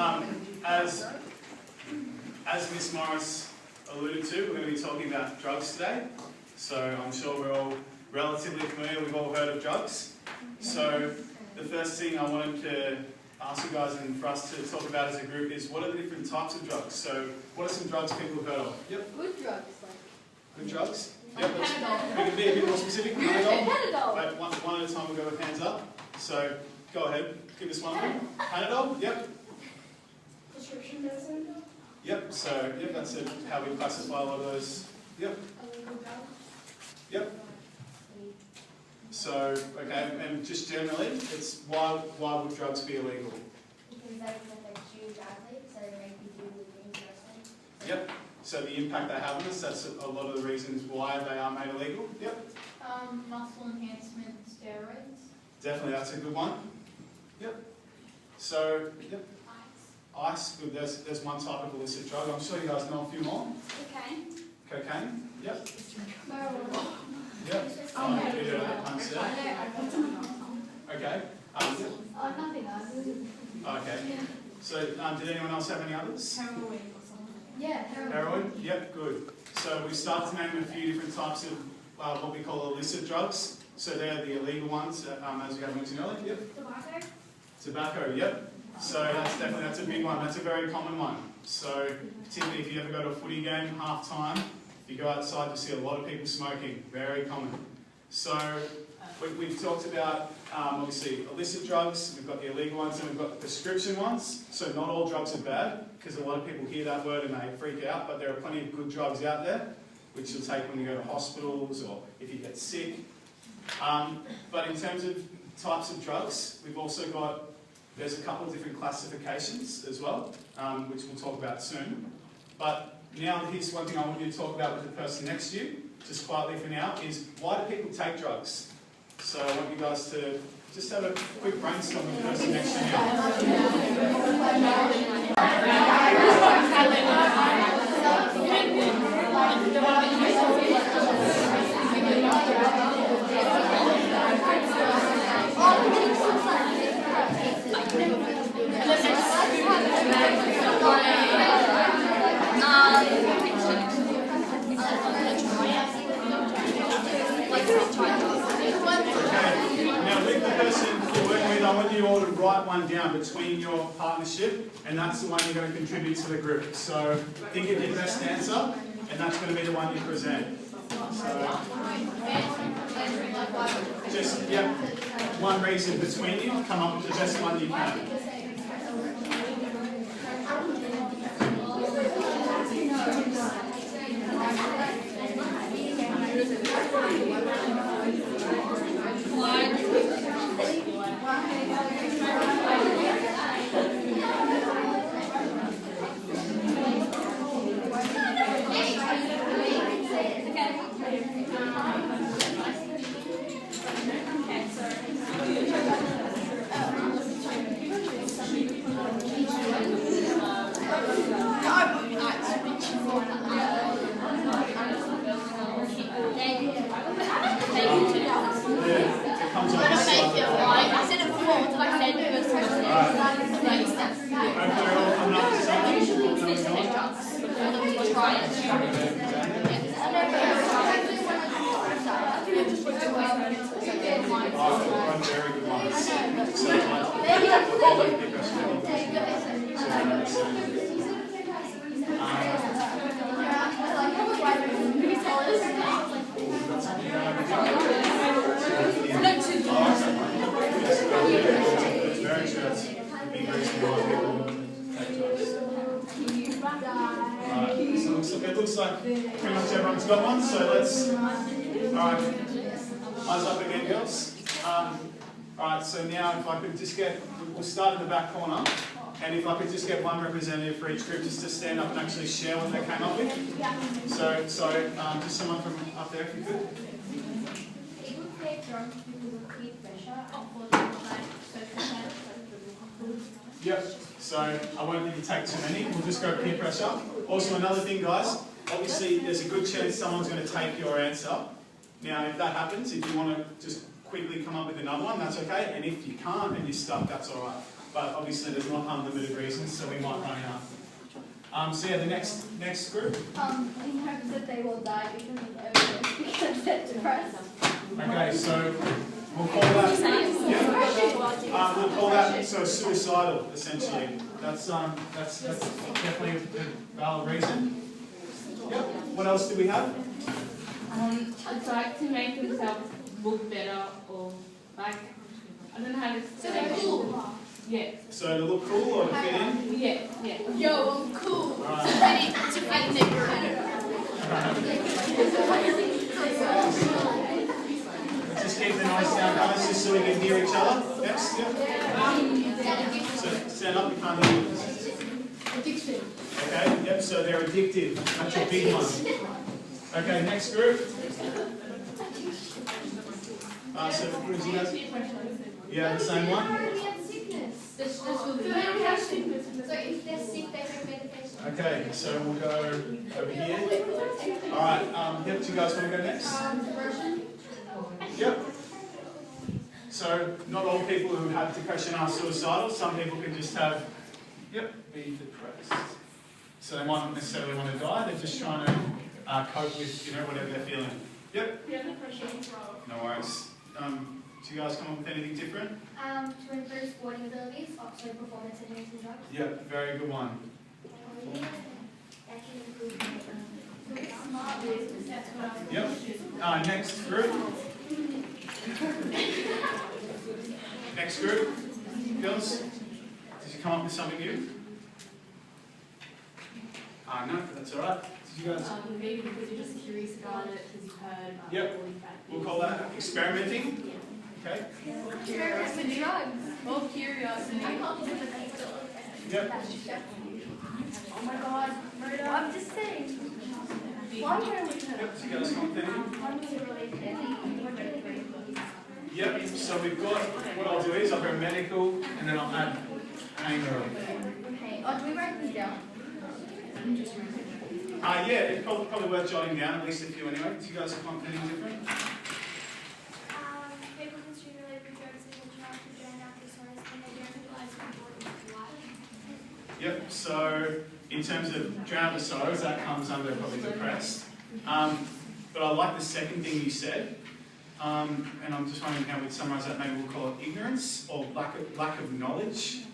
As Miss Morris alluded to, we're going to be talking about drugs today. So I'm sure we're all relatively familiar, we've all heard of drugs. So the first thing I wanted to ask you guys and for us to talk about as a group is what are the different types of drugs? So what are some drugs people have heard of? Yep. Good drugs, Good drugs? like Yep. Panadol. We can be a bit more specific. Panadol. Panadol. Wait, one at a time we'll go with hands up. So go ahead, give us one. Panadol? Yep. Prescription medicine. Yep, so yep, that's how we classify a lot of those. Yep. Yep. So, okay, and just generally, it's why would drugs be illegal? Because they can affect you badly, so they make you do the things you're saying. Yep. So the impact they have on us, that's a lot of the reasons why they are made illegal. Yep. Muscle enhancement steroids. Definitely, that's a good one. Yep. So, yep. Ice, good. There's one type of illicit drug. I'm sure you guys know a few more. Cocaine. Cocaine. Yep. Marijuana. Yep. Okay. Nothing. Okay. So, did anyone else have any others? Heroin or something. Yeah, Heroin? Yep, good. So we start to name a few different types of what we call illicit drugs. So they're the illegal ones, as we have mentioned earlier. Yep. Tobacco. Tobacco, yep. So that's a big one. That's a very common one. So particularly if you ever go to a footy game, half time, if you go outside, you see a lot of people smoking. Very common. So we've talked about obviously illicit drugs. We've got the illegal ones, and we've got the prescription ones. So not all drugs are bad, because a lot of people hear that word and they freak out. But there are plenty of good drugs out there, which you'll take when you go to hospitals or if you get sick. But in terms of types of drugs, we've also got, there's a couple of different classifications as well, which we'll talk about soon. But now here's one thing I want you to talk about with the person next to you, just quietly for now, is why do people take drugs? So I want you guys to just have a quick brainstorm with the person next to Now with the person you're working with, I want you all to write one down between your partnership, and that's the one you're going to contribute to the group. So think of your best answer, and that's going to be the one you present. So just, yeah, one reason between you, come up with the best one you can. It looks like pretty much everyone's got one, so let's, alright, eyes up again girls. Alright, so now if I could just get, we'll start in the back corner, and if I could just get one representative for each group just to stand up and actually share what they came up with. So, just someone from up there if you could. People take drugs because of peer pressure. Yep, so I won't let you take too many, we'll just go peer pressure. Also another thing guys, obviously there's a good chance someone's going to take your answer. Now if that happens, if you want to just quickly come up with another one, that's okay, and if you can't and you're stuck, that's alright. but obviously there's not unlimited reasons, so we might run out. So yeah, the next group. In hopes that they will die because of overdose because they're depressed. Okay, so we'll call that. Yeah. We'll call that so suicidal, essentially. That's definitely a valid reason. Yep. What else do we have? It's like to make themselves look better or like, I don't know how to explain. So they're cool. Yeah. So to look cool or to fit in? Yeah. Yo, I'm cool. Alright. To fit nigger. Let's just keep the noise down, guys, just so we can hear each other. Next, yep. So stand up, you can't hear. Addiction. Okay, yep, so they're addicted. That's a big one. Okay, next group. So who's you guys? Yeah, the same one? already have sickness. So they don't have sickness. So if they're sick, they take medication. Okay, so we'll go over here. Alright, yep, do you guys want to go next? Depression. Yep. So not all people who have depression are suicidal. Some people can just have, be depressed. So they might not necessarily want to die. They're just trying to cope with, whatever they're feeling. Yep. No worries. Do you guys come up with anything different? To improve sporting abilities, so performance enhancing drugs. Yep, very good one. That can improve Yep. Next group. Next group. Girls, did you come up with something new? No, that's all right. Did you guys? Maybe because you're just curious about it, because you've heard about Yep. all these bad things. We'll call that experimenting. Okay. Experiments with drugs. Well, curiosity. Yep. Oh my god, murder. I'm just saying. Why are we Yep. Did you guys come up with anything? Yep. So we've got. What I'll do is I'll go medical, and then I'll add anger. Oh, do we write these down? Yeah, it's probably worth jotting down, at least a few anyway. Do you guys come up with anything different? People consume illegal drugs and will try to drown out their sorrows when they don't realize the importance of life. Yep, so in terms of drown the sorrows, that comes under probably depressed. But I like the second thing you said, and I'm just wondering how we'd summarise that. Maybe we'll call it ignorance or lack of knowledge.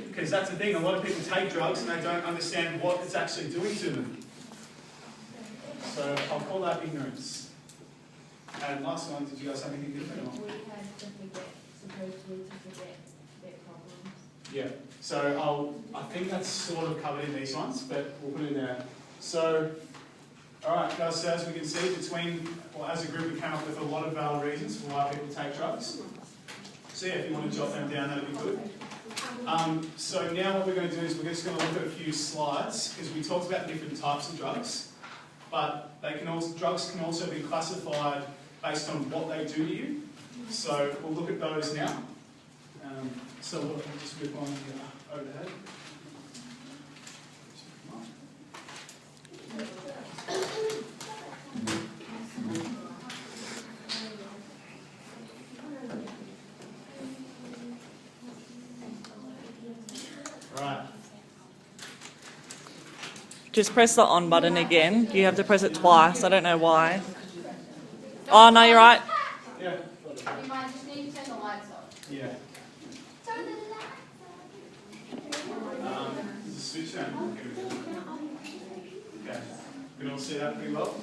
Because that's the thing, a lot of people take drugs and they don't understand what it's actually doing to them. So I'll call that ignorance. And last one, did you guys have anything different? Or? We had to supposedly to forget their problems. Yeah, so I think that's sort of covered in these ones, but we'll put it in there. So, alright guys, so as we can see, as a group we came up with a lot of valid reasons for why people take drugs. So yeah, if you want to jot them down, that'd be good. So now what we're going to do is we're just going to look at a few slides, because we talked about different types of drugs, but drugs can also be classified based on what they do to you. So we'll look at those now. So we'll just whip on the overhead. Right. Just press the on button again. You have to press it twice. I don't know why. Oh, no, you're right. Yeah. You might just need to turn the lights off. Yeah. Turn the lights There's a switch down. Okay. We can all see that pretty well.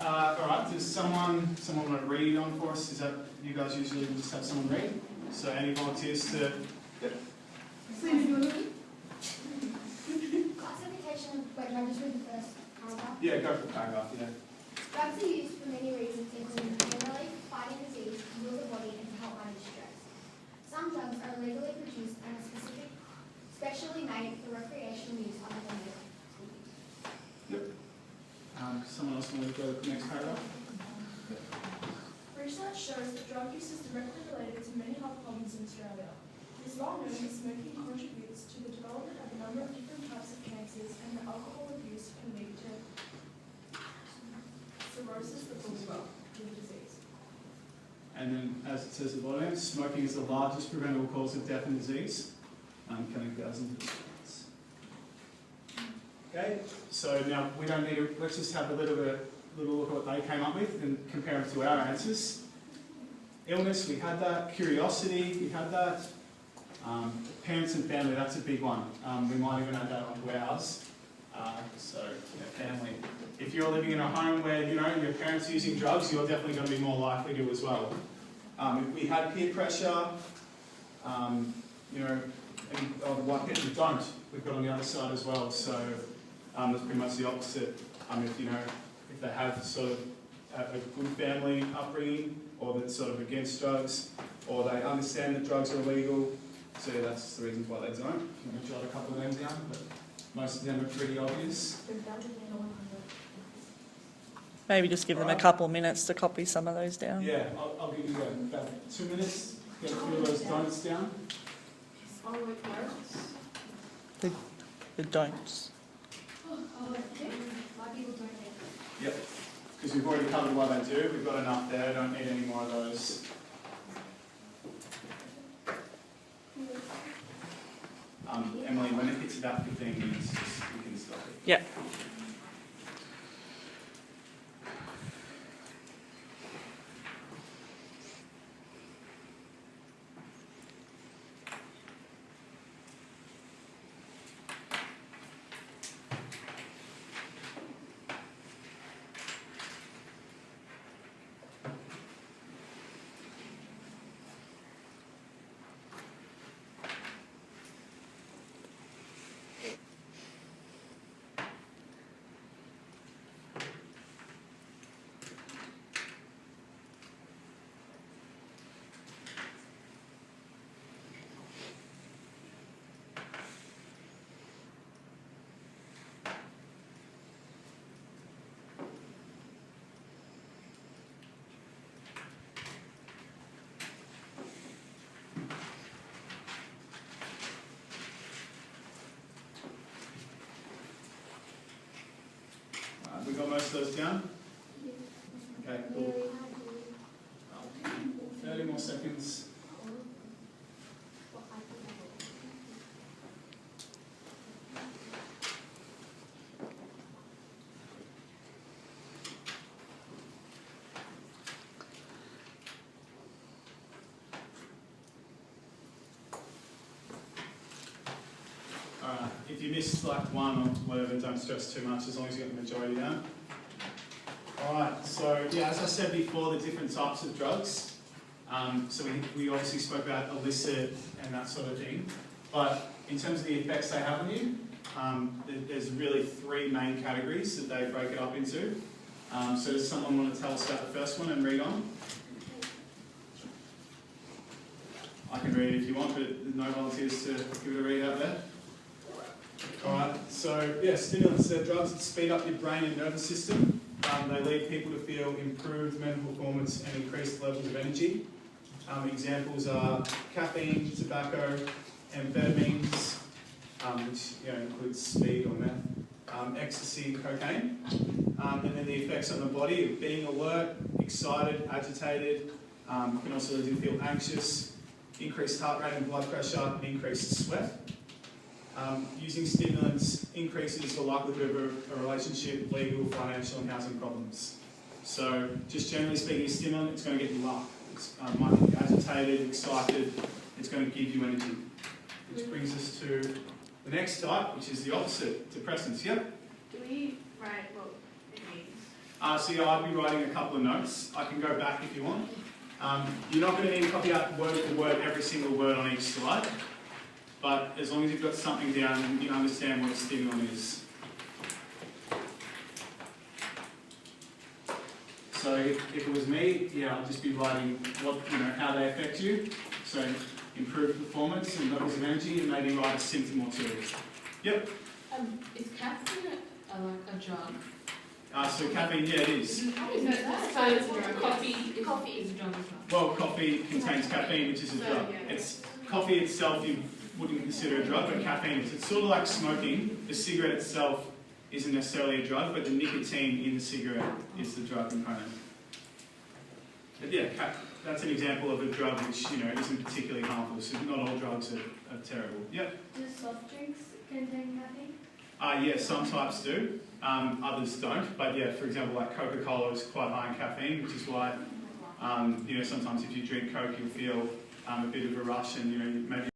All right. Does someone want to read on for us? Is that you guys usually just have someone read? So any volunteers to? Yep. Classification of, wait, can I just read the first paragraph? Yeah, go for the paragraph. Yeah. Drugs are used for many reasons, including generally fighting disease, to heal the body, and to help manage stress. Some drugs are legally produced and are specially made for recreational use other than medical. Yep. Someone else want to go to the next paragraph? Research shows that drug use is directly related to many health problems in Australia. It is well known that smoking contributes to the development of a number of different types of cancers, and that alcohol abuse can lead to cirrhosis, the liver disease. And then, as it says at the bottom, smoking is the largest preventable cause of death and disease, killing thousands of Australians. Okay, so now we don't need to, let's just have a little look at what they came up with and compare them to our answers. Illness, we had that. Curiosity, we had that. Parents and family, that's a big one. We might even add that onto ours. So, yeah, family. If you're living in a home where, you know, your parents are using drugs, you're definitely going to be more likely to as well. If we had peer pressure, you know, and the one bit we don't, we've got on the other side as well. So that's pretty much the opposite. If, you know, if they have sort of a good family upbringing, or that's sort of against drugs, or they understand that drugs are illegal, so that's the reasons why they don't. I'm going to jot a couple of them down, but most of them are pretty obvious. Maybe just give them a couple minutes to copy some of those down. Yeah, I'll give you about 2 minutes to get a few of those don'ts down. The don'ts. Yep, because we've already covered what they do. We've got enough there, don't need any more of those. Emily, when it hits about 15 minutes, you can stop it. Yeah. We got most of those down? Okay, cool. 30 more seconds. Alright, if you missed like one or whatever, don't stress too much as long as you get the majority down. Alright, so yeah, as I said before, the different types of drugs. So we obviously spoke about illicit and that sort of thing. But in terms of the effects they have on you, there's really three main categories that they break it up into. So does someone want to tell us about the first one and read on? I can read it if you want, but no volunteers to give it a read out there. Alright, so yeah, stimulants, they're drugs that speed up your brain and nervous system. They lead people to feel improved mental performance and increased levels of energy. Examples are caffeine, tobacco, amphetamines, which includes speed or meth, ecstasy, cocaine. And then the effects on the body of being alert, excited, agitated, can also lead you to feel anxious, increased heart rate and blood pressure, and increased sweat. Using stimulants increases the likelihood of a relationship, legal, financial and housing problems. So just generally speaking, a stimulant, it's going to get you up. It might get you agitated, excited, it's going to give you energy. Which brings us to the next type, which is the opposite, depressants. Yep? Do we write what it means? So yeah, I'd be writing a couple of notes. I can go back if you want. You're not going to need to copy out word for word every single word on each slide. But as long as you've got something down, you can understand what a stimulant is. So if it was me, yeah, I'd just be writing what, how they affect you. So improved performance and levels of energy, and maybe write a symptom or two. Yep. Is caffeine like a drug? So caffeine, yeah, it is. So coffee is a drug as well. Well, coffee contains caffeine, which is a drug. Coffee itself you wouldn't consider a drug, but caffeine is. It's sort of like smoking. The cigarette itself isn't necessarily a drug, but the nicotine in the cigarette is the drug component. But yeah, that's an example of a drug which, you know, isn't particularly harmful. So not all drugs are terrible. Yep. Do soft drinks contain caffeine? Yeah, some types do. Others don't. But yeah, for example, like Coca-Cola is quite high in caffeine, which is why, you know, sometimes if you drink Coke, you'll feel a bit of a rush and, you know, maybe